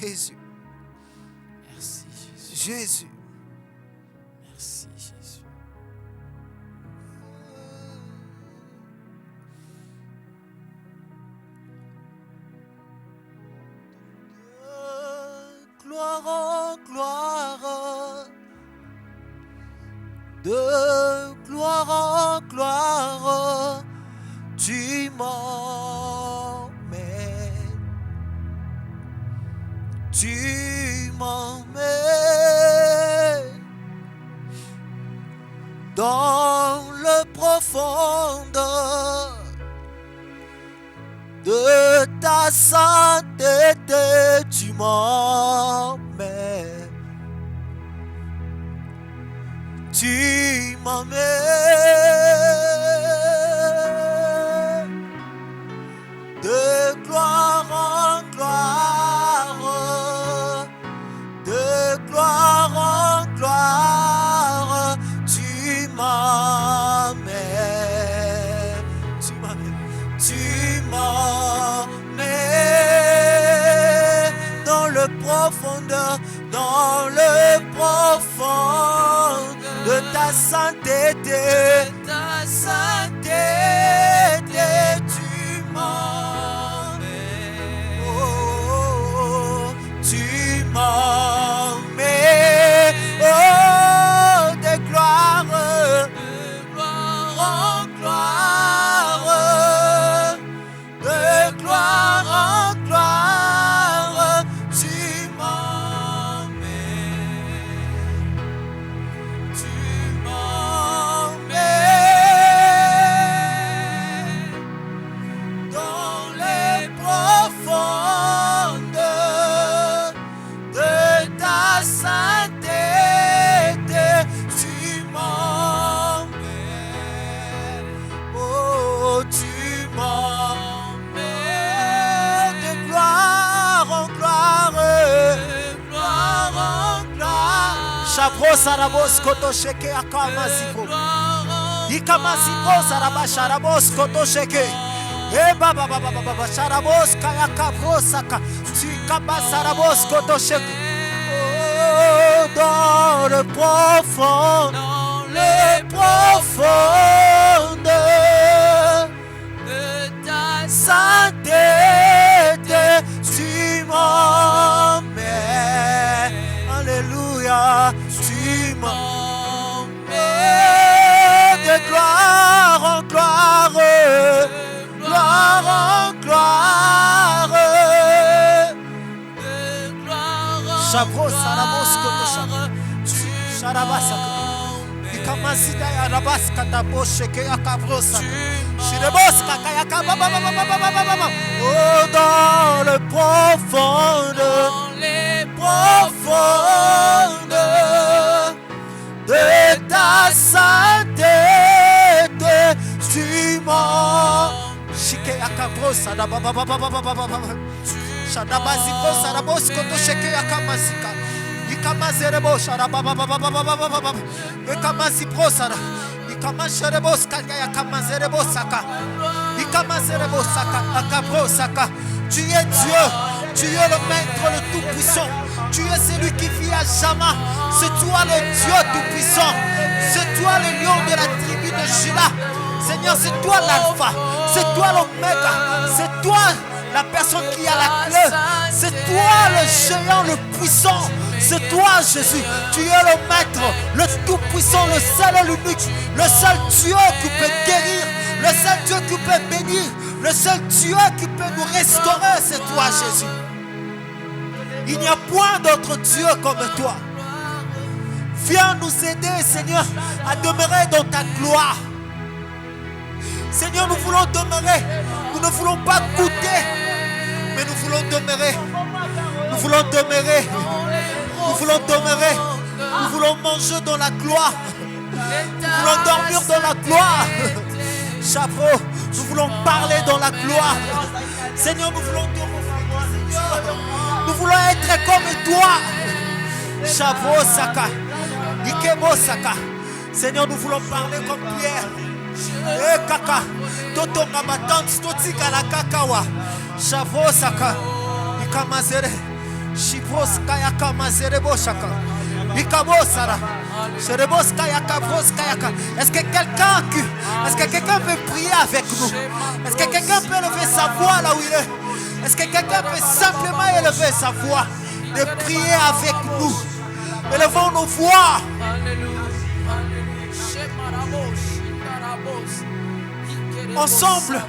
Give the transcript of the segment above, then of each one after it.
Jésus. Merci Jésus. Jésus. Merci Jésus. Gloire en gloire, de gloire en gloire, tu m'emmènes, tu m'emmènes dans le profondeur de ta sainteté, tu m'emmènes, tu m'emmènes de gloire en gloire, de gloire en gloire, tu m'emmènes, tu m'emmènes, tu m'emmènes dans le profondeur, dans le profond de ta sainteté, ta sainteté, tu m'emmènes, oh, tu m'emmènes, oh, de gloire en gloire, de gloire en gloire, tu m'emmènes, tu m'emmènes dans les profondeurs de ta sainteté, tu m'emmènes, oh, tu m'emmènes de gloire en gloire, gloire en gloire. Chabro sarabos koto sheke akamaziko. Ikamaziko saraba sharabos koto sheke. Eh baba baba baba sharabos kaya kabrosaka. Tu kabasarabos koto sheke. Oh, dans le profond, de ta sainteté, tu m'emmènes. Alléluia, tu m'emmènes de gloire en gloire, gloire en gloire, Chabro sarabos koto shaka. Sharabasaka. Ikamazida ya rabaska tabo sheke akabrosa. Shireboska kayaka baba baba baba baba. Oh, dans le profondeur, les profondeurs de ta sainteté, tu m'emmènes. Shike akabrosa da baba baba baba baba. Shadabaziko sarabos koto sheke akamazika. Ikamazerebo sharababa baba baba baba. Ikamazipro sara. Ikamasherebo skaka yakamazerebo saka. Ikamazerebo saka akabro saka. Tu es Dieu, tu es le maître, le tout-puissant. Tu es celui qui vit à jamais. C'est toi le Dieu tout-puissant. C'est toi le lion de la tribu de Juda. Seigneur, c'est toi l'alpha, c'est toi l'oméga, c'est toi la personne qui a la clé, c'est toi le géant, le puissant, c'est toi Jésus, tu es le maître, le tout-puissant, le seul et l'unique, le seul Dieu qui peut guérir, le seul Dieu qui peut bénir, le seul Dieu qui peut nous restaurer, c'est toi Jésus. Il n'y a point d'autre Dieu comme toi. Viens nous aider Seigneur à demeurer dans ta gloire. Seigneur, nous voulons demeurer. Nous ne voulons pas goûter, mais nous voulons demeurer. Nous voulons demeurer. Nous voulons demeurer. Nous voulons manger dans la gloire. Nous voulons dormir dans la gloire. Chapeau, nous voulons parler dans la gloire. Seigneur, nous voulons te revoir. Nous voulons être comme toi. Chapeau, Saka. Ikebo, Saka. Seigneur, nous voulons parler comme Pierre. Eh kaka, toto ngamatans totika la kakawa. Chavo saka, ikamazere. Shibros kayaka mazerebo shaka. Ikabosara. Sherebos kayaka bros kayaka. Est-ce que quelqu'un peut prier avec nous? Est-ce que quelqu'un peut élever sa voix là où il est? Est-ce que quelqu'un peut simplement élever sa voix de prier avec nous? Élevons nos voix. Ensemble,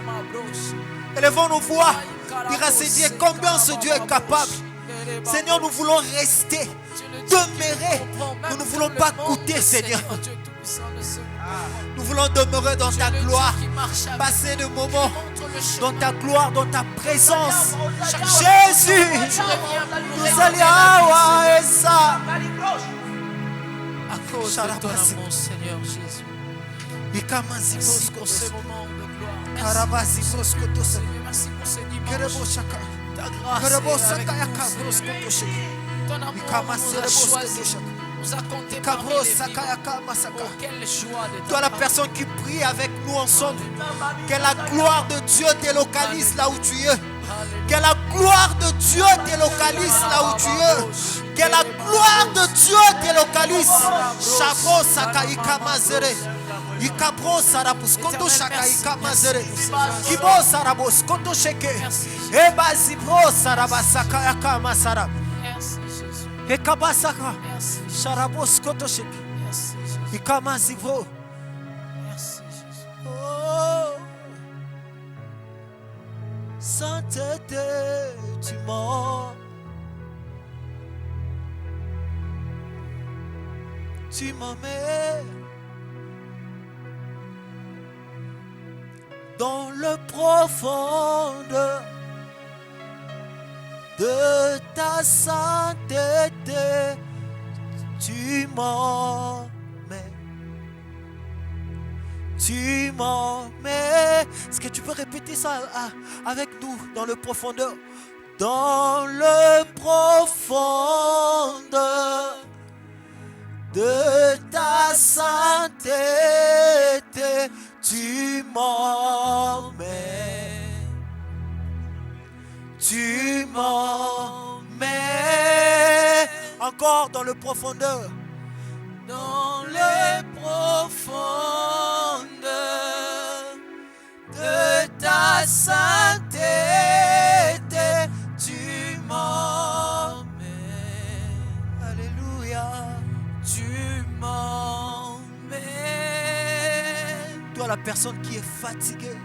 élevons nos voix. Dire à ce Dieu combien ce Dieu est capable. Seigneur, nous voulons rester, demeurer. Nous ne voulons pas goûter, Seigneur. Nous voulons demeurer dans ta gloire, passer des moments dans ta gloire, dans ta présence. Jésus, nous allons et ça. À cause de ton amour, Seigneur Jésus. Merci pour ce moment de gloire. Merci pour ce merci pour ce dimanche. Ta grâce est avec nous, Seigneur. Ton amour nous a choisis, nous a compté parmi les vivants. Oh, quelle joie de toi la personne qui prie avec nous ensemble, que la gloire de Dieu délocalise là où tu es. Que la gloire de Dieu délocalise là où tu es. Que la gloire de Dieu délocalise. Chabro sakaika mazere. Ikabro sarabus koto shakaika mazere. Kibo sarabus koto sheke. Eba zibro sarabasaka yaka masara. Ekabasaka. Sharabus koto sheke. Ikama zibro. Merci Jésus. Sainteté, tu m'as. Tu m'as mis dans le profondeur de ta sainteté. Tu m'as mis. Tu m'en mets. Est-ce que tu peux répéter ça avec nous dans le profondeur? Dans le profondeur de ta sainteté, tu m'en mets. Tu m'en mets. Encore dans le profondeur. Dans les profondeurs de ta sainteté, tu m'en mets. Alléluia. Tu m'en mets. Toi, la personne qui est fatiguée,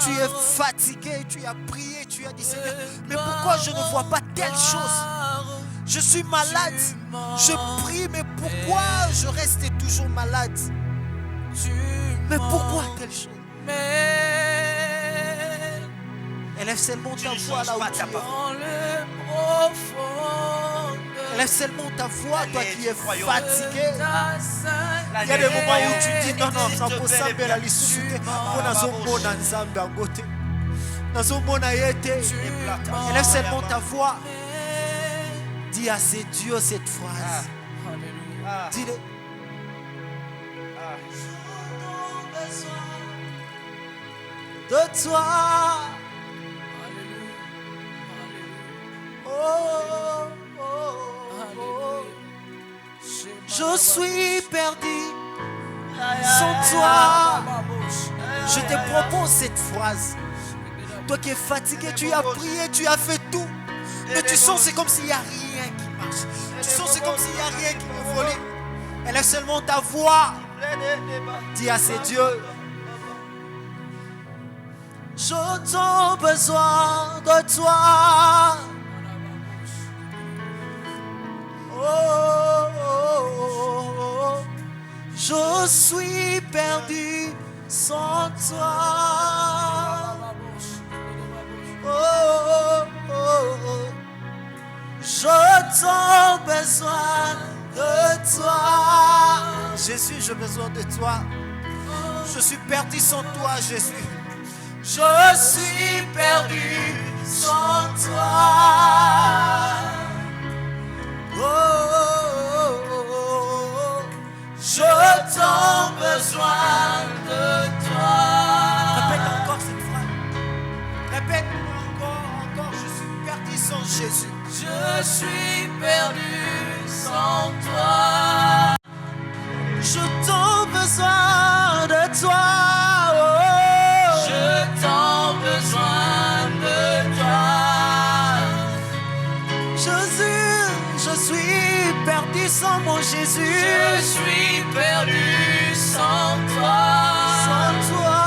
tu es fatigué, tu as prié, tu as dit Seigneur, mais pourquoi je ne vois pas telle chose? Je suis malade, je prie, mais pourquoi je reste toujours malade? Mais pourquoi telle chose? Élève seulement ta voix là où tu es. Élève seulement ta voix, toi qui es fatigué. Il y a des moments où tu dis non, non, ça peut sembler la lisusu. On a son bon ensemble à côté. Dans son bon aïeté. Élève seulement ta voix. Dis à ces dieux cette phrase. Dis-le. De toi. Oh, oh, oh. Je suis perdu sans toi. Je te propose cette phrase. Toi qui es fatigué, tu as prié, tu as fait tout. Mais tu sens c'est comme s'il n'y a rien qui marche. Tu sens c'est comme s'il n'y a rien qui évolue. Elle est seulement ta voix. Dis à ces dieux. J'entends besoin de toi. Oh, oh, oh, oh. Je suis perdu sans toi. Oh, oh, oh, oh. J'entends besoin de toi. Jésus, j'ai besoin de toi. Je suis perdu sans toi, Jésus. Je suis perdu sans toi. Oh, oh, oh, oh. Je t'en besoin de toi. Répète encore cette phrase. Répète encore. Jésus. Je suis perdu sans toi. Je t'en besoin de toi. Je t'en besoin de toi. Jésus, je suis perdu sans mon Jésus. Je suis perdu sans toi. Sans toi.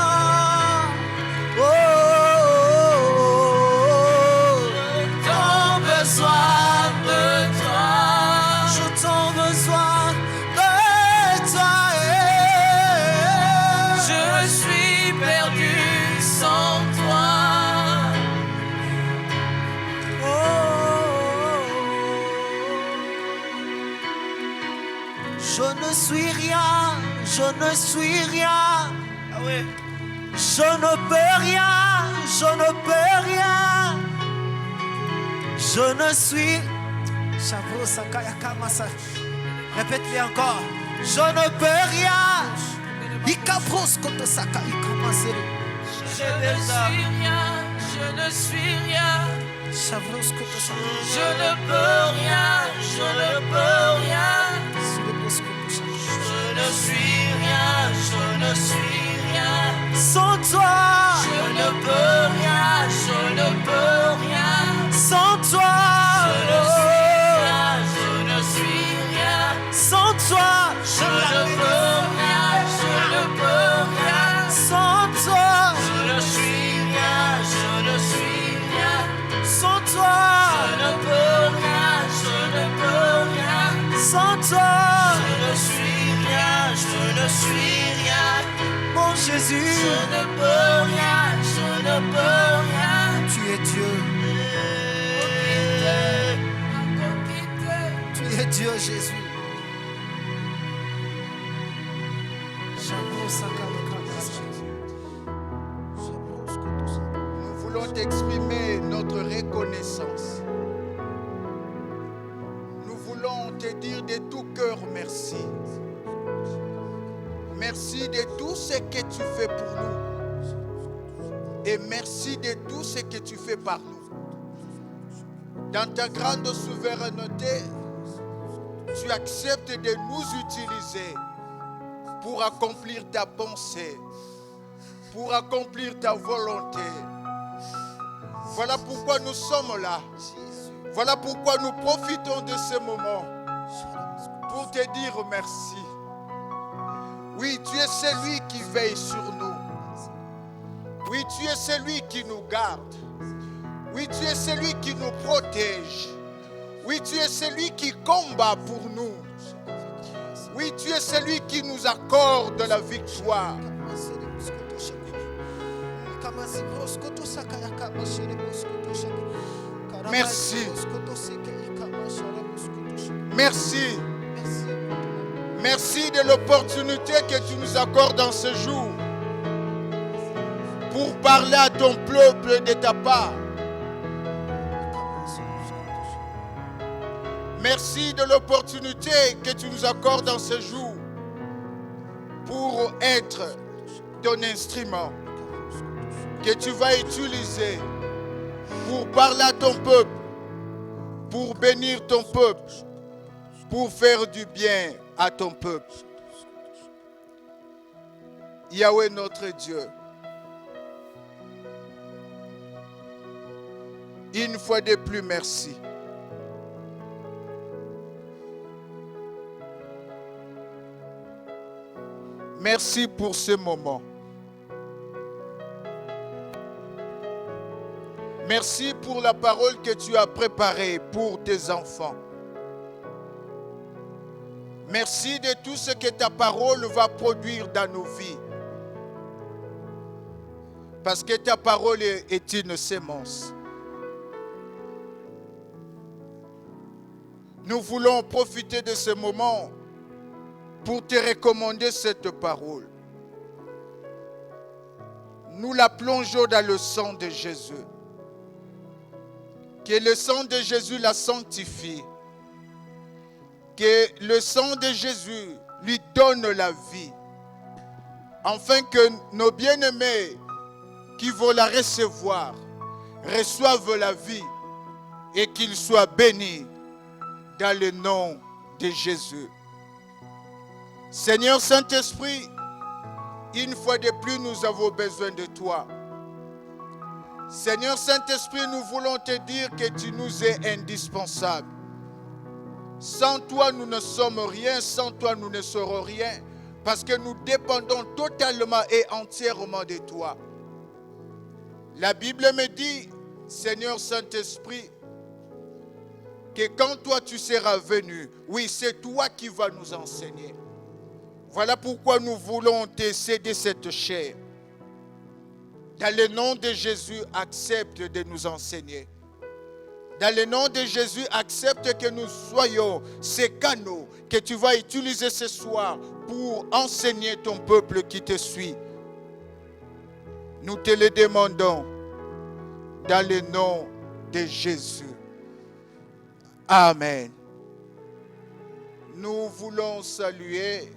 Je t'en besoin de toi. Je t'en besoin de toi. Je suis perdu sans toi. Je ne suis rien, je ne suis rien. Ah ouais. Je ne peux rien, je ne peux rien. Je ne suis. Chavro Sakaya Kamasa. Répète-le encore. Je ne peux rien. Ikapros Kotosaka Ikamasere. Je ne suis rien, je ne suis rien. Chavros Kotosaka. Je ne peux rien, je ne peux rien. Je ne suis rien, je ne suis rien. Sans toi, je ne peux rien, je ne peux rien. Sans toi, je ne suis rien, je ne suis rien. Sans toi, je ne peux rien, je ne peux rien. Sans toi, je ne suis rien, je ne suis rien. Sans toi, je ne peux rien, je ne peux rien. Sans toi, je ne suis rien, je ne suis rien. Mon Jésus, je ne peux rien, je ne peux rien. Tu es Dieu. Tu es Dieu, Jésus. Nous voulons t'exprimer notre reconnaissance. Nous voulons te dire de tout cœur merci. Merci de tout ce que tu fais pour nous. Et merci de tout ce que tu fais par nous. Dans ta grande souveraineté, tu acceptes de nous utiliser pour accomplir ta pensée, pour accomplir ta volonté. Voilà pourquoi nous sommes là. Voilà pourquoi nous profitons de ce moment pour te dire merci. Oui, tu es celui qui veille sur nous. Oui, tu es celui qui nous garde. Oui, tu es celui qui nous protège. Oui, tu es celui qui combat pour nous. Oui, tu es celui qui nous accorde la victoire. Merci. Merci. Merci de l'opportunité que tu nous accordes dans ce jour pour parler à ton peuple de ta part. Merci de l'opportunité que tu nous accordes dans ce jour pour être ton instrument que tu vas utiliser pour parler à ton peuple, pour bénir ton peuple, pour faire du bien à ton peuple. Yahweh notre Dieu, une fois de plus, merci. Merci pour ce moment. Merci pour la parole que tu as préparée pour tes enfants. Merci de tout ce que ta parole va produire dans nos vies. Parce que ta parole est une sémence. Nous voulons profiter de ce moment pour te recommander cette parole. Nous la plongeons dans le sang de Jésus. Que le sang de Jésus la sanctifie. Que le sang de Jésus lui donne la vie. Afin que nos bien-aimés qui vont la recevoir reçoivent la vie et qu'il soit béni dans le nom de Jésus. Seigneur Saint-Esprit, une fois de plus, nous avons besoin de toi. Seigneur Saint-Esprit, nous voulons te dire que tu nous es indispensable. Sans toi, nous ne sommes rien. Sans toi, nous ne serons rien. Parce que nous dépendons totalement et entièrement de toi. La Bible me dit, Seigneur Saint-Esprit, que quand toi tu seras venu, oui, c'est toi qui vas nous enseigner. Voilà pourquoi nous voulons te céder cette chair. Dans le nom de Jésus, accepte de nous enseigner. Dans le nom de Jésus, accepte que nous soyons ces canaux que tu vas utiliser ce soir pour enseigner ton peuple qui te suit. Nous te le demandons dans le nom de Jésus. Amen. Nous voulons saluer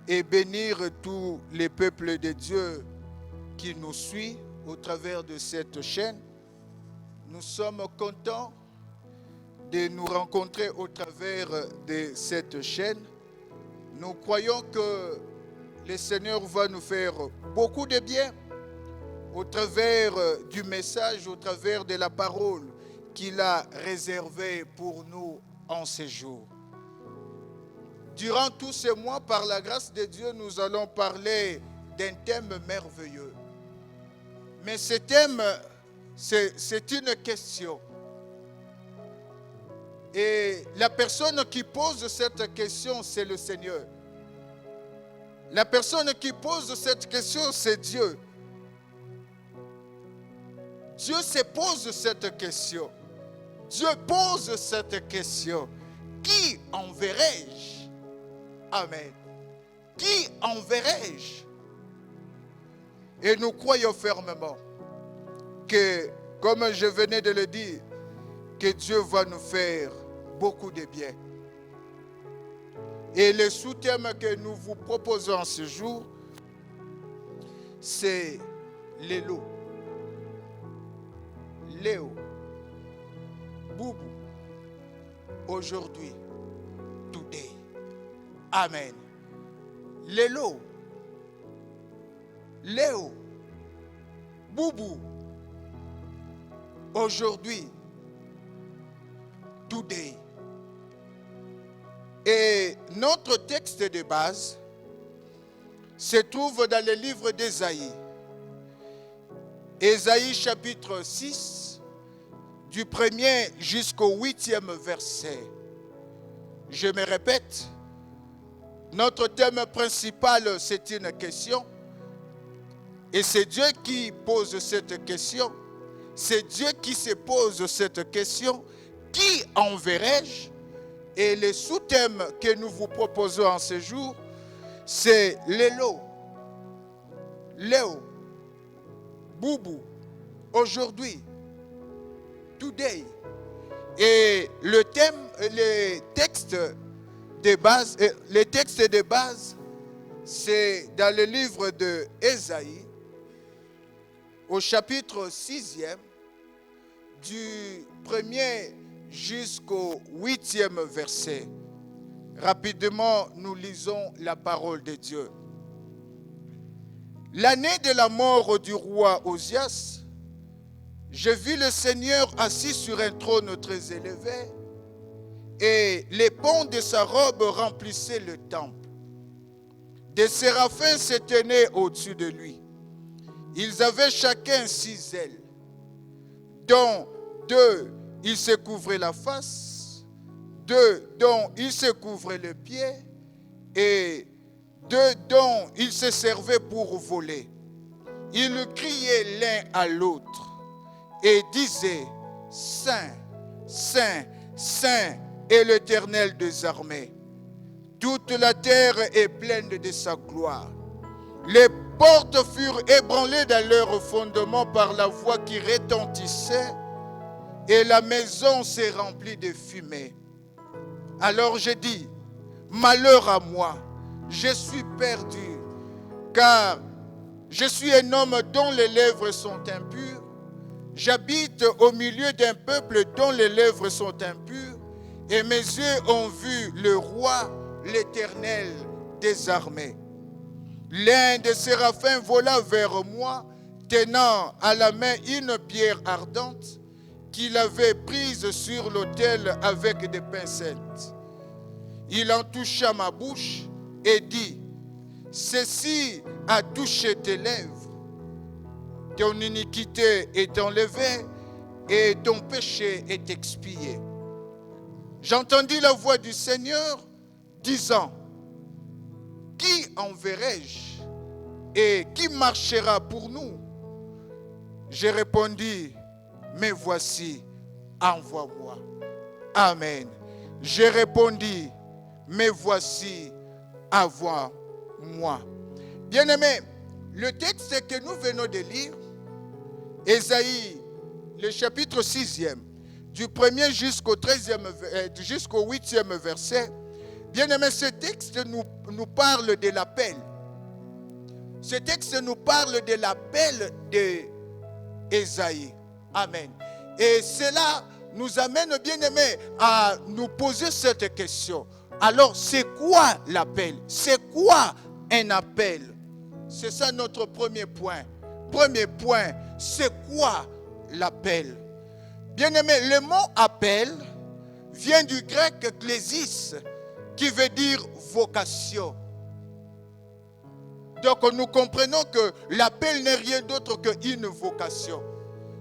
et bénir tous les peuples de Dieu qui nous suivent au travers de cette chaîne. Nous sommes contents de nous rencontrer au travers de cette chaîne. Nous croyons que le Seigneur va nous faire beaucoup de bien au travers du message, au travers de la parole qu'il a réservée pour nous en ce jour. Durant tous ces mois, par la grâce de Dieu, nous allons parler d'un thème merveilleux. Mais ce thème, c'est une question. Et la personne qui pose cette question, c'est le Seigneur. La personne qui pose cette question, c'est Dieu. Dieu se pose cette question. Dieu pose cette question. Qui enverrai-je? Amen. Qui enverrai-je? Et nous croyons fermement que, comme je venais de le dire, que Dieu va nous faire beaucoup de bien. Et le sous-thème que nous vous proposons ce jour, c'est Lélo. Léo. Boubou. Aujourd'hui. Today. Amen. Lélo. Léo. Boubou. Aujourd'hui. Today. Et notre texte de base se trouve dans le livre d'Ésaïe. Ésaïe chapitre 6, du 1er jusqu'au 8e verset. Je me répète, notre thème principal, c'est une question. Et c'est Dieu qui pose cette question. C'est Dieu qui se pose cette question. Qui enverrai-je? Et le sous-thème que nous vous proposons en ce jour, c'est Lélo. Léo. Boubou. Aujourd'hui. Today. Et le texte de base, c'est dans le livre de Ésaïe, au chapitre 6e, du 1er jusqu'au 8e verset. Rapidement, nous lisons la parole de Dieu. L'année de la mort du roi Osias, je vis le Seigneur assis sur un trône très élevé, et les pans de sa robe remplissaient le temple. Des séraphins se tenaient au-dessus de lui. Ils avaient chacun 6 ailes, dont 2 ils se couvraient la face, 2 dont ils se couvraient le pied, et 2 dont ils se servaient pour voler. Ils criaient l'un à l'autre et disaient, Saint, Saint, Saint est l'Éternel des armées. Toute la terre est pleine de sa gloire. Les portes furent ébranlées dans leur fondement par la voix qui retentissait, et la maison s'est remplie de fumée. Alors j'ai dit, malheur à moi, je suis perdu, car je suis un homme dont les lèvres sont impures. J'habite au milieu d'un peuple dont les lèvres sont impures, et mes yeux ont vu le roi, l'Éternel des armées. L'un des séraphins vola vers moi, tenant à la main une pierre ardente qu'il avait prise sur l'autel avec des pincettes. Il en toucha ma bouche et dit, « Ceci a touché tes lèvres. Ton iniquité est enlevée et ton péché est expié. » J'entendis la voix du Seigneur disant, « Qui enverrai-je et qui marchera pour nous ?» J'ai répondu, « Me voici, envoie-moi. » Amen. J'ai répondu, « Me voici, envoie-moi. » Bien-aimés, le texte que nous venons de lire, Ésaïe, le chapitre 6e, du 1er jusqu'au 8e verset, bien-aimé, ce texte nous parle de l'appel. Ce texte nous parle de l'appel d'Ésaïe. Amen. Et cela nous amène, bien-aimé, à nous poser cette question. Alors, c'est quoi l'appel? C'est quoi un appel? C'est ça notre premier point. Premier point, c'est quoi l'appel? Bien-aimé, le mot appel vient du grec klesis, qui veut dire vocation. Donc nous comprenons que l'appel n'est rien d'autre qu'une vocation.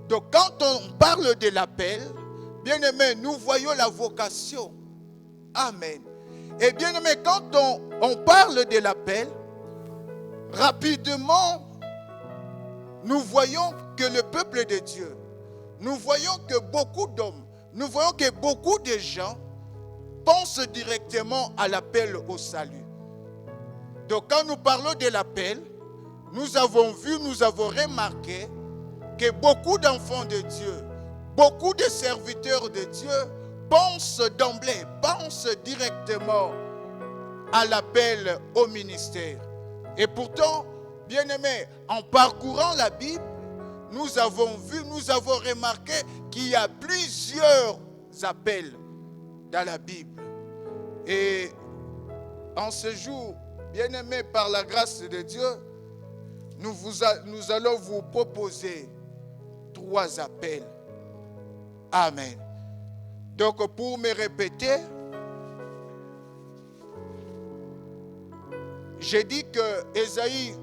Donc quand on parle de l'appel, bien-aimé, nous voyons la vocation. Amen. Et bien-aimé, quand on parle de l'appel, rapidement, nous voyons que le peuple de Dieu, nous voyons que beaucoup d'hommes, nous voyons que beaucoup de gens pensent directement à l'appel au salut. Donc quand nous parlons de l'appel, nous avons vu, nous avons remarqué que beaucoup d'enfants de Dieu, beaucoup de serviteurs de Dieu pensent d'emblée, pensent directement à l'appel au ministère. Et pourtant, bien-aimés, en parcourant la Bible, nous avons vu, nous avons remarqué qu'il y a plusieurs appels dans la Bible. Et en ce jour, bien-aimés, par la grâce de Dieu, nous allons vous proposer 3 appels. Amen. Donc, pour me répéter, j'ai dit que Ésaïe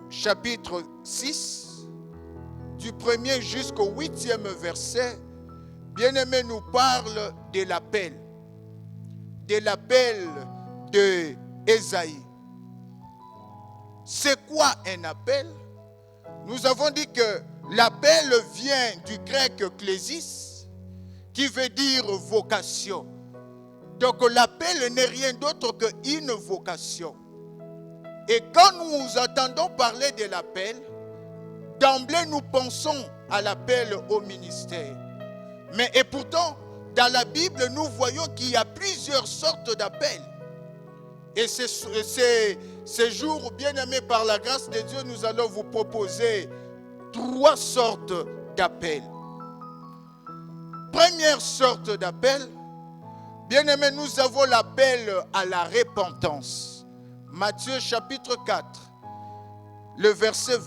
chapitre 6, du 1er jusqu'au 8e verset, bien-aimé, nous parle de l'appel de Ésaïe. C'est quoi un appel? Nous avons dit que l'appel vient du grec klesis, qui veut dire vocation. Donc l'appel n'est rien d'autre qu'une vocation. Et quand nous entendons parler de l'appel, d'emblée nous pensons à l'appel au ministère. Et pourtant, dans la Bible, nous voyons qu'il y a plusieurs sortes d'appels. Et ces jours, bien-aimés, par la grâce de Dieu, nous allons vous proposer 3 sortes d'appels. Première sorte d'appel, bien-aimés, nous avons l'appel à la repentance. Matthieu chapitre 4, le verset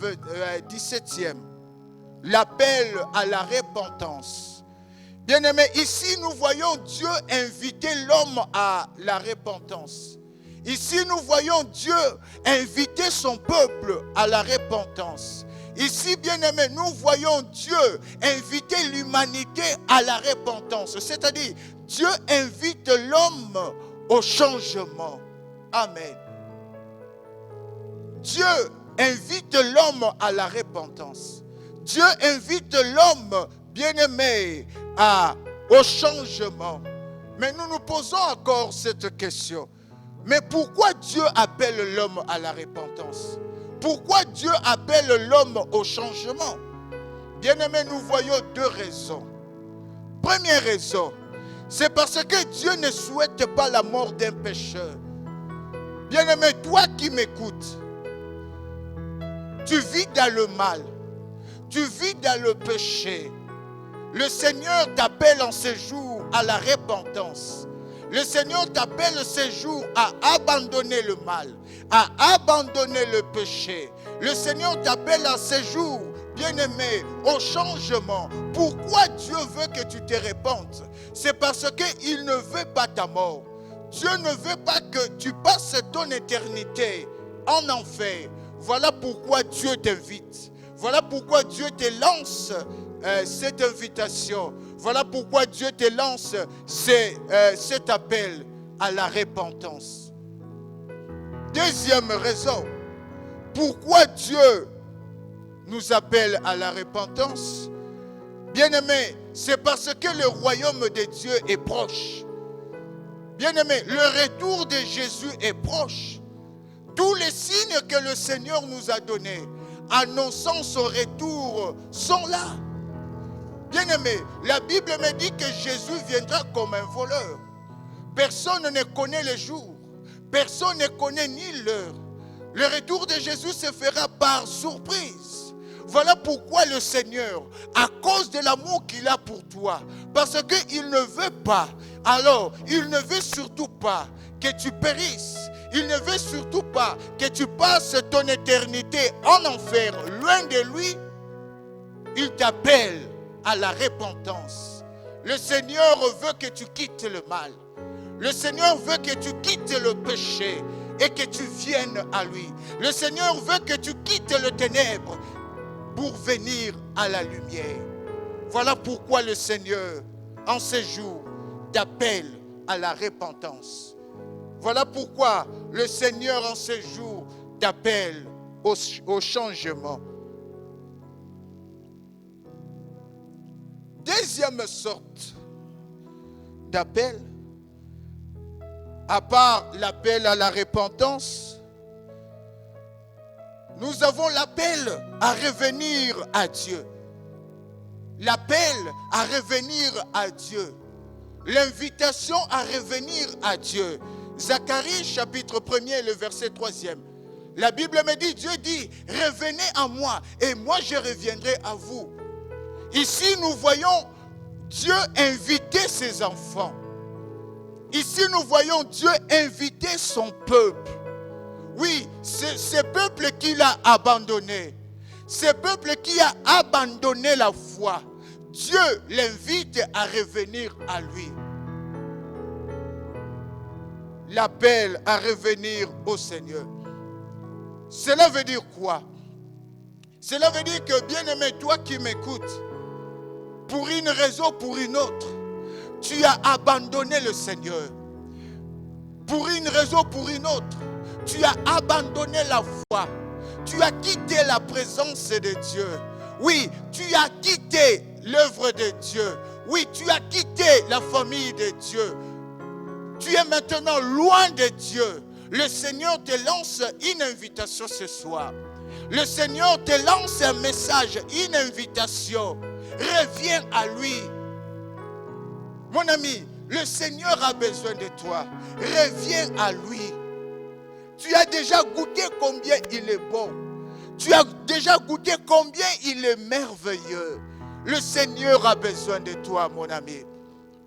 17e. L'appel à la repentance. Bien-aimés, ici nous voyons Dieu inviter l'homme à la repentance. Ici nous voyons Dieu inviter son peuple à la repentance. Ici, bien-aimés, nous voyons Dieu inviter l'humanité à la repentance. C'est-à-dire, Dieu invite l'homme au changement. Amen. Dieu invite l'homme à la repentance. Dieu invite l'homme, bien-aimé, au changement. Mais nous nous posons encore cette question. Mais pourquoi Dieu appelle l'homme à la repentance? Pourquoi Dieu appelle l'homme au changement? Bien-aimés, nous voyons 2 raisons. Première raison, c'est parce que Dieu ne souhaite pas la mort d'un pécheur. Bien-aimé, toi qui m'écoutes, tu vis dans le mal, tu vis dans le péché. Le Seigneur t'appelle en ce jour à la repentance. Le Seigneur t'appelle ce jour à abandonner le mal, à abandonner le péché. Le Seigneur t'appelle en ce jour, bien-aimé, au changement. Pourquoi Dieu veut que tu te répandes? C'est parce qu'il ne veut pas ta mort. Dieu ne veut pas que tu passes ton éternité en enfer. Voilà pourquoi Dieu t'invite. Voilà pourquoi Dieu te lance cette invitation. Voilà pourquoi Dieu te lance cet appel à la repentance. Deuxième raison, pourquoi Dieu nous appelle à la repentance? Bien-aimé, c'est parce que le royaume de Dieu est proche. Bien-aimé, le retour de Jésus est proche. Tous les signes que le Seigneur nous a donnés, annonçant son retour, sont là. Bien-aimé, la Bible me dit que Jésus viendra comme un voleur. Personne ne connaît le jour. Personne ne connaît ni l'heure. Le retour de Jésus se fera par surprise. Voilà pourquoi le Seigneur, à cause de l'amour qu'il a pour toi, parce qu'il ne veut pas, alors il ne veut surtout pas que tu périsses. Il ne veut surtout pas que tu passes ton éternité en enfer, loin de lui. Il t'appelle à la repentance. Le Seigneur veut que tu quittes le mal. Le Seigneur veut que tu quittes le péché et que tu viennes à lui. Le Seigneur veut que tu quittes le ténèbre pour venir à la lumière. Voilà pourquoi le Seigneur, en ce jour, t'appelle à la repentance. Voilà pourquoi le Seigneur, en ce jour, t'appelle au changement. Deuxième sorte d'appel, à part l'appel à la repentance, nous avons l'appel à revenir à Dieu. L'appel à revenir à Dieu. L'invitation à revenir à Dieu. Zacharie chapitre 1er, le verset 3e. La Bible me dit, Dieu dit, revenez à moi et moi je reviendrai à vous. Ici nous voyons Dieu inviter ses enfants. Ici nous voyons Dieu inviter son peuple. Oui, c'est ce peuple qu'il a abandonné. Ce peuple qui a abandonné la foi. Dieu l'invite à revenir à lui. L'appel à revenir au Seigneur. Cela veut dire quoi? Cela veut dire que, bien-aimé, toi qui m'écoutes, pour une raison ou pour une autre, tu as abandonné le Seigneur. Pour une raison ou pour une autre, tu as abandonné la foi. Tu as quitté la présence de Dieu. Oui, tu as quitté l'œuvre de Dieu. Oui, tu as quitté la famille de Dieu. Tu es maintenant loin de Dieu. Le Seigneur te lance une invitation ce soir. Le Seigneur te lance un message, une invitation. Reviens à lui. Mon ami, le Seigneur a besoin de toi. Reviens à lui. Tu as déjà goûté combien il est bon. Tu as déjà goûté combien il est merveilleux. Le Seigneur a besoin de toi, mon ami.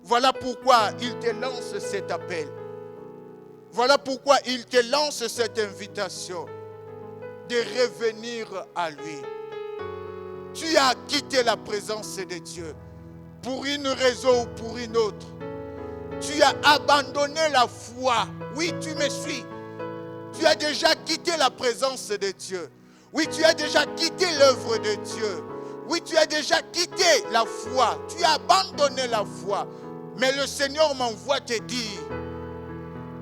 Voilà pourquoi il te lance cet appel. Voilà pourquoi il te lance cette invitation de revenir à lui. Tu as quitté la présence de Dieu pour une raison ou pour une autre. Tu as abandonné la foi. Oui, tu me suis. Tu as déjà quitté la présence de Dieu. Oui, tu as déjà quitté l'œuvre de Dieu. Oui, tu as déjà quitté la foi. Tu as abandonné la foi. Mais le Seigneur m'envoie te dire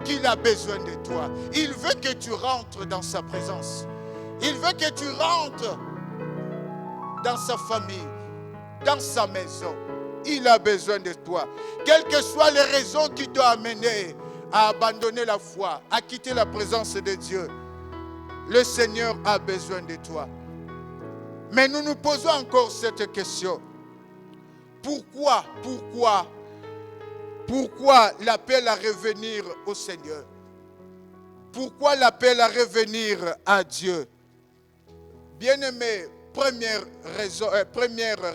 qu'il a besoin de toi. Il veut que tu rentres dans sa présence. Il veut que tu rentres dans sa famille, dans sa maison. Il a besoin de toi. Quelles que soient les raisons qui t'ont amené à abandonner la foi, à quitter la présence de Dieu, le Seigneur a besoin de toi. Mais nous nous posons encore cette question. Pourquoi l'appel à revenir au Seigneur? Pourquoi l'appel à revenir à Dieu? Bien-aimé, première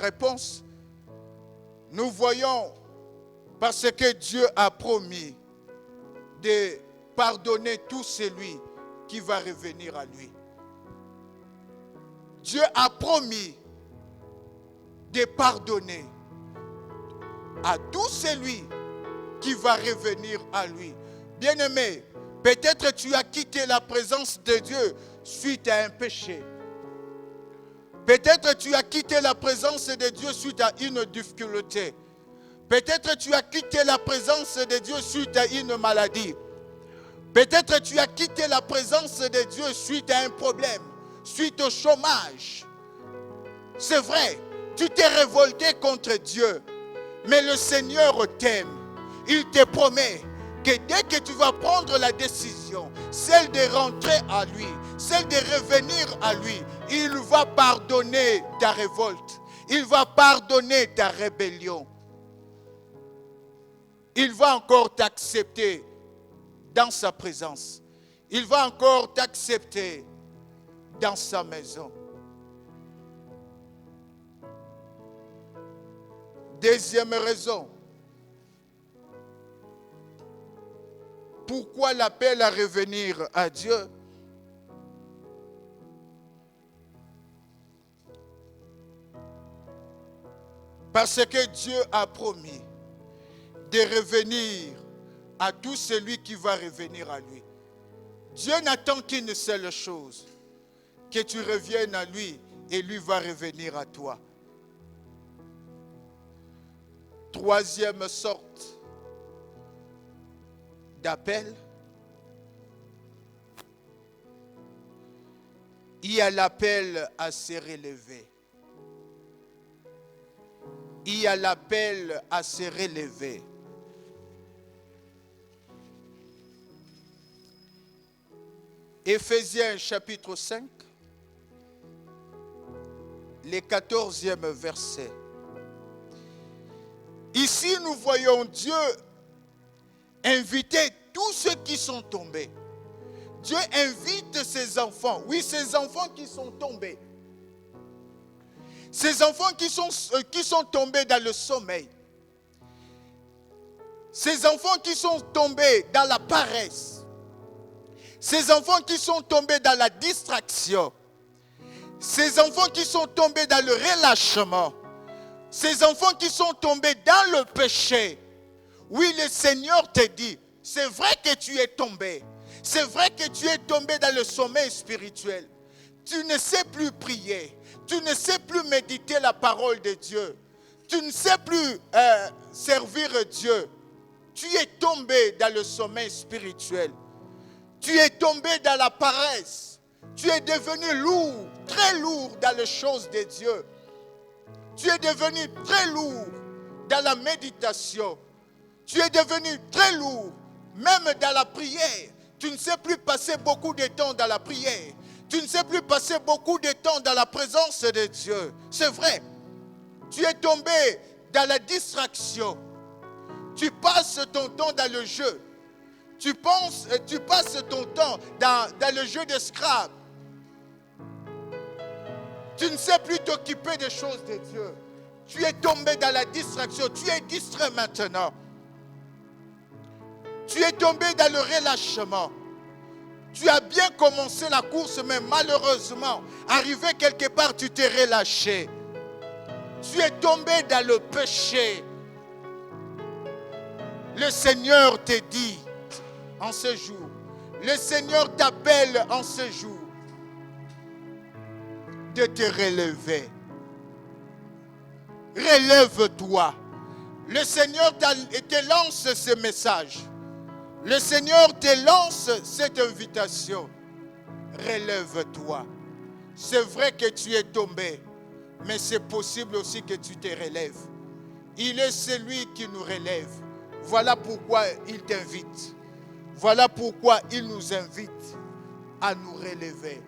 réponse, nous voyons, parce que Dieu a promis de pardonner tout celui qui va revenir à lui. Dieu a promis de pardonner à tout celui qui va revenir à lui. Bien-aimé, peut-être tu as quitté la présence de Dieu suite à un péché. Peut-être tu as quitté la présence de Dieu suite à une difficulté. Peut-être tu as quitté la présence de Dieu suite à une maladie. Peut-être tu as quitté la présence de Dieu suite à un problème, suite au chômage. C'est vrai, tu t'es révolté contre Dieu, mais le Seigneur t'aime. Il te promet que dès que tu vas prendre la décision, celle de rentrer à lui, celle de revenir à lui, il va pardonner ta révolte. Il va pardonner ta rébellion. Il va encore t'accepter dans sa présence. Il va encore t'accepter dans sa maison. Deuxième raison. Pourquoi l'appel à revenir à Dieu? Parce que Dieu a promis de revenir à tout celui qui va revenir à lui. Dieu n'attend qu'une seule chose, que tu reviennes à lui et lui va revenir à toi. Troisième sorte d'appel, il y a l'appel à se relever. Il y a l'appel à se relever. Éphésiens chapitre 5, le 14e verset. Ici, nous voyons Dieu inviter tous ceux qui sont tombés. Dieu invite ses enfants. Oui, ses enfants qui sont tombés. Ces enfants qui sont tombés dans le sommeil. Ces enfants qui sont tombés dans la paresse. Ces enfants qui sont tombés dans la distraction. Ces enfants qui sont tombés dans le relâchement. Ces enfants qui sont tombés dans le péché. Oui, le Seigneur te dit, c'est vrai que tu es tombé. C'est vrai que tu es tombé dans le sommeil spirituel. Tu ne sais plus prier. Tu ne sais plus méditer la parole de Dieu. Tu ne sais plus servir Dieu. Tu es tombé dans le sommeil spirituel. Tu es tombé dans la paresse. Tu es devenu lourd, très lourd dans les choses de Dieu. Tu es devenu très lourd dans la méditation. Tu es devenu très lourd, même dans la prière. Tu ne sais plus passer beaucoup de temps dans la prière. Tu ne sais plus passer beaucoup de temps dans la présence de Dieu. C'est vrai. Tu es tombé dans la distraction. Tu passes ton temps dans le jeu. Tu passes ton temps dans le jeu de Scrabble. Tu ne sais plus t'occuper des choses de Dieu. Tu es tombé dans la distraction. Tu es distrait maintenant. Tu es tombé dans le relâchement. Tu as bien commencé la course, mais malheureusement, arrivé quelque part, tu t'es relâché. Tu es tombé dans le péché. Le Seigneur te dit en ce jour, le Seigneur t'appelle en ce jour de te relever. Relève-toi. Le Seigneur te lance ce message. Le Seigneur te lance cette invitation. Relève-toi. C'est vrai que tu es tombé, mais c'est possible aussi que tu te relèves. Il est celui qui nous relève. Voilà pourquoi il t'invite. Voilà pourquoi il nous invite à nous relever.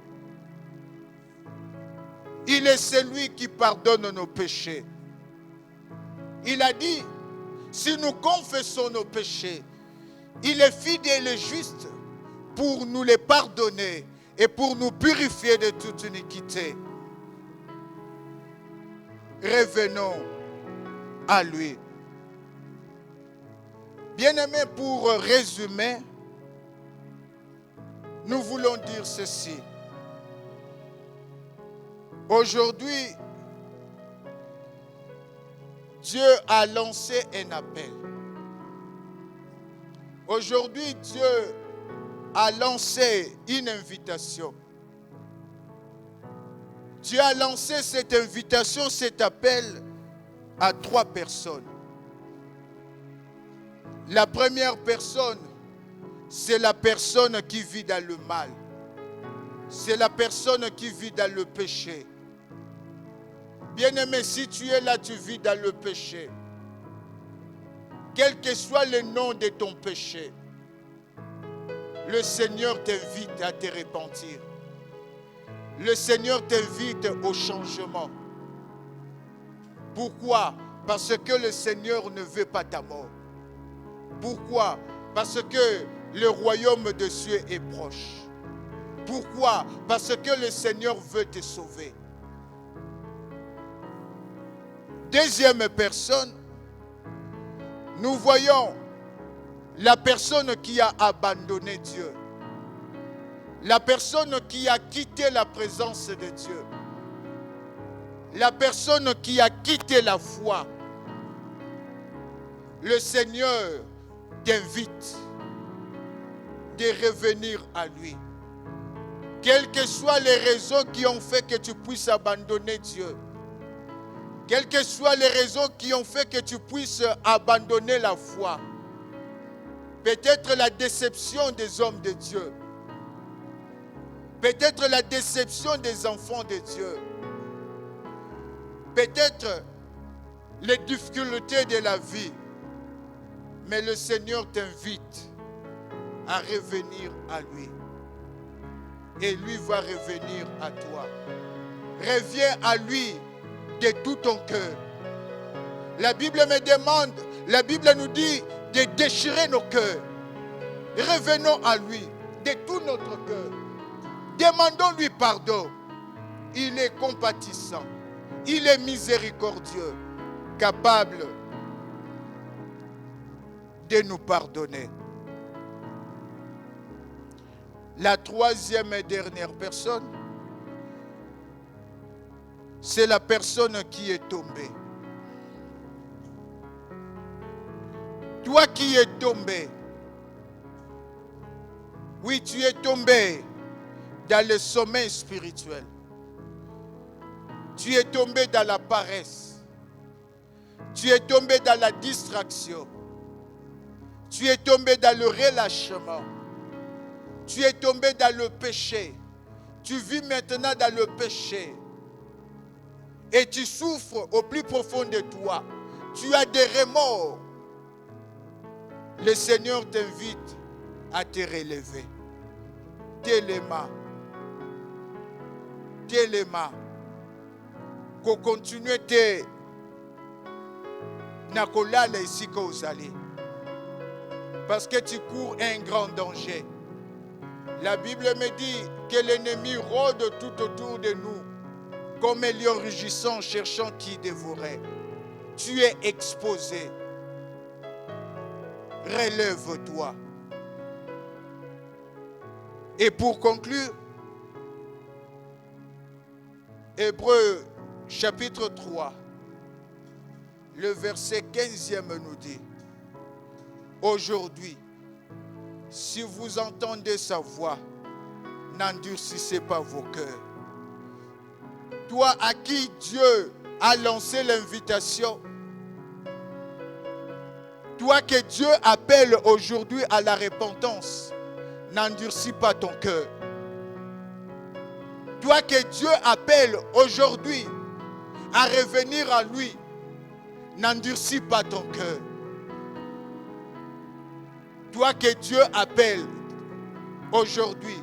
Il est celui qui pardonne nos péchés. Il a dit, si nous confessons nos péchés, il est fidèle et juste pour nous les pardonner et pour nous purifier de toute iniquité. Revenons à lui. Bien-aimés, pour résumer, nous voulons dire ceci. Aujourd'hui, Dieu a lancé un appel. Aujourd'hui, Dieu a lancé une invitation. Dieu a lancé cette invitation, cet appel à 3 personnes. La première personne, c'est la personne qui vit dans le mal. C'est la personne qui vit dans le péché. Bien-aimé, si tu es là, tu vis dans le péché. Quel que soit le nom de ton péché, le Seigneur t'invite à te repentir. Le Seigneur t'invite au changement. Pourquoi? Parce que le Seigneur ne veut pas ta mort. Pourquoi? Parce que le royaume de Dieu est proche. Pourquoi? Parce que le Seigneur veut te sauver. Deuxième personne, nous voyons la personne qui a abandonné Dieu. La personne qui a quitté la présence de Dieu. La personne qui a quitté la foi. Le Seigneur t'invite de revenir à lui. Quelles que soient les raisons qui ont fait que tu puisses abandonner Dieu. Quelles que soient les raisons qui ont fait que tu puisses abandonner la foi. Peut-être la déception des hommes de Dieu. Peut-être la déception des enfants de Dieu. Peut-être les difficultés de la vie. Mais le Seigneur t'invite à revenir à lui. Et lui va revenir à toi. Reviens à lui de tout ton cœur. La Bible me demande, la Bible nous dit de déchirer nos cœurs. Revenons à lui de tout notre cœur. Demandons-lui pardon. Il est compatissant. Il est miséricordieux, capable de nous pardonner. La troisième et dernière personne, c'est la personne qui est tombée. Toi qui es tombé, oui, tu es tombé dans le sommeil spirituel. Tu es tombé dans la paresse. Tu es tombé dans la distraction. Tu es tombé dans le relâchement. Tu es tombé dans le péché. Tu vis maintenant dans le péché. Et tu souffres au plus profond de toi. Tu as des remords. Le Seigneur t'invite à te relever. Téléma. Téléma. Qu'on continue te nakolala ici que vous allez. Parce que tu cours un grand danger. La Bible me dit que l'ennemi rôde tout autour de nous comme un lion rugissant cherchant qui dévorer. Tu es exposé. Relève-toi. Et pour conclure, Hébreux chapitre 3, le verset 15e nous dit: aujourd'hui, si vous entendez sa voix, n'endurcissez pas vos cœurs. Toi à qui Dieu a lancé l'invitation, toi que Dieu appelle aujourd'hui à la repentance, n'endurcis pas ton cœur. Toi que Dieu appelle aujourd'hui à revenir à lui, n'endurcis pas ton cœur. Toi que Dieu appelle aujourd'hui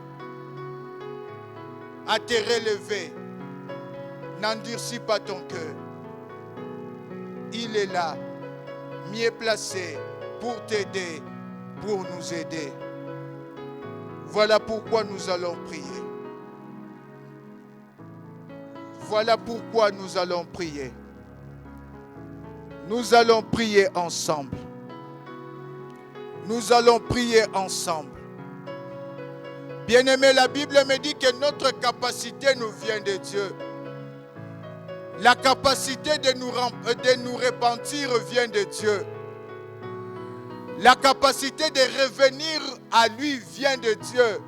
à te relever, n'endurcis pas ton cœur. Il est là, mieux placé pour t'aider, pour nous aider. Voilà pourquoi nous allons prier. Voilà pourquoi nous allons prier. Nous allons prier ensemble. Nous allons prier ensemble. Bien-aimé, la Bible me dit que notre capacité nous vient de Dieu. La capacité de nous repentir vient de Dieu. La capacité de revenir à lui vient de Dieu.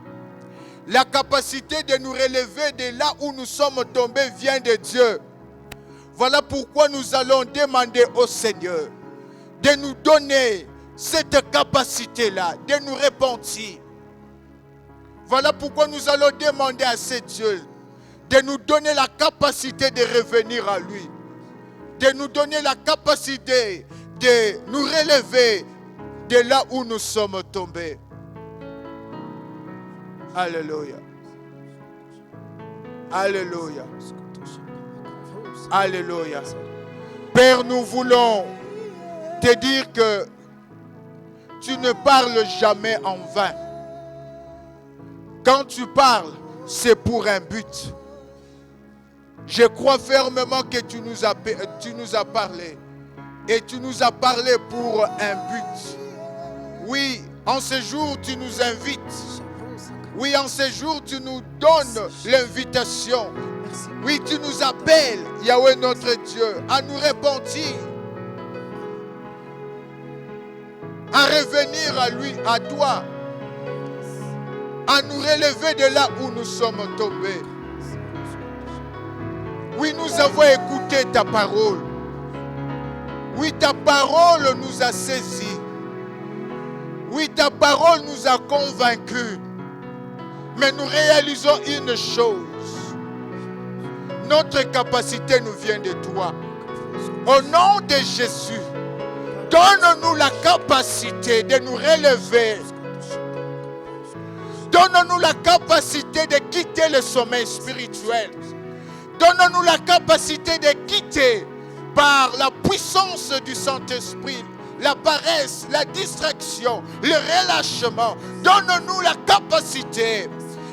La capacité de nous relever de là où nous sommes tombés vient de Dieu. Voilà pourquoi nous allons demander au Seigneur de nous donner cette capacité-là, de nous repentir. Voilà pourquoi nous allons demander à ce Dieu de nous donner la capacité de revenir à lui, de nous donner la capacité de nous relever de là où nous sommes tombés. Alléluia. Alléluia. Alléluia. Père, nous voulons te dire que tu ne parles jamais en vain. Quand tu parles, c'est pour un but. Je crois fermement que tu nous as parlé. Et tu nous as parlé pour un but. Oui, en ce jour, tu nous invites. Oui, en ce jour, tu nous donnes l'invitation. Oui, tu nous appelles, Yahweh notre Dieu, à nous repentir, à revenir à lui, à toi, à nous relever de là où nous sommes tombés. Oui, nous avons écouté ta parole. Oui, ta parole nous a saisis. Oui, ta parole nous a convaincus. Mais nous réalisons une chose. Notre capacité nous vient de toi. Au nom de Jésus, donne-nous la capacité de nous relever. Donne-nous la capacité de quitter le sommeil spirituel. Donne-nous la capacité de quitter par la puissance du Saint-Esprit la paresse, la distraction, le relâchement. Donne-nous la capacité,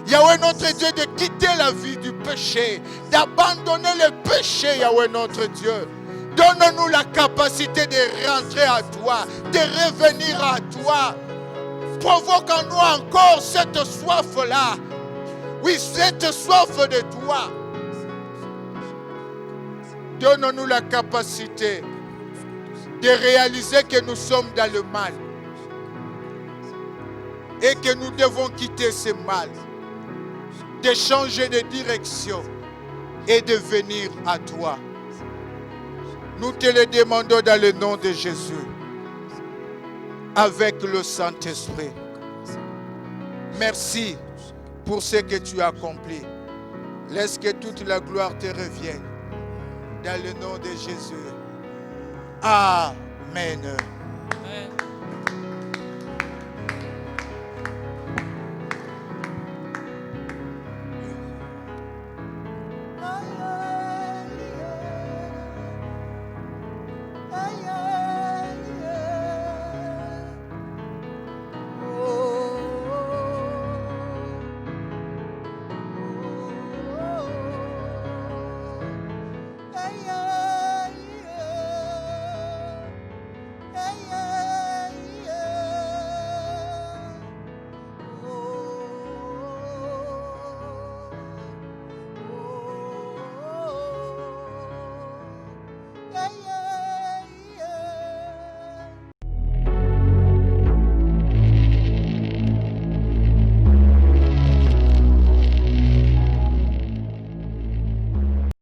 Yahweh notre Dieu, de quitter la vie du péché, d'abandonner le péché, Yahweh notre Dieu. Donne-nous la capacité de rentrer à toi, de revenir à toi. Provoque en nous encore cette soif-là. Oui, cette soif de toi. Donne-nous la capacité de réaliser que nous sommes dans le mal et que nous devons quitter ce mal, de changer de direction et de venir à toi. Nous te le demandons dans le nom de Jésus, avec le Saint-Esprit. Merci pour ce que tu as accompli. Laisse que toute la gloire te revienne. Dans le nom de Jésus. Amen. Amen.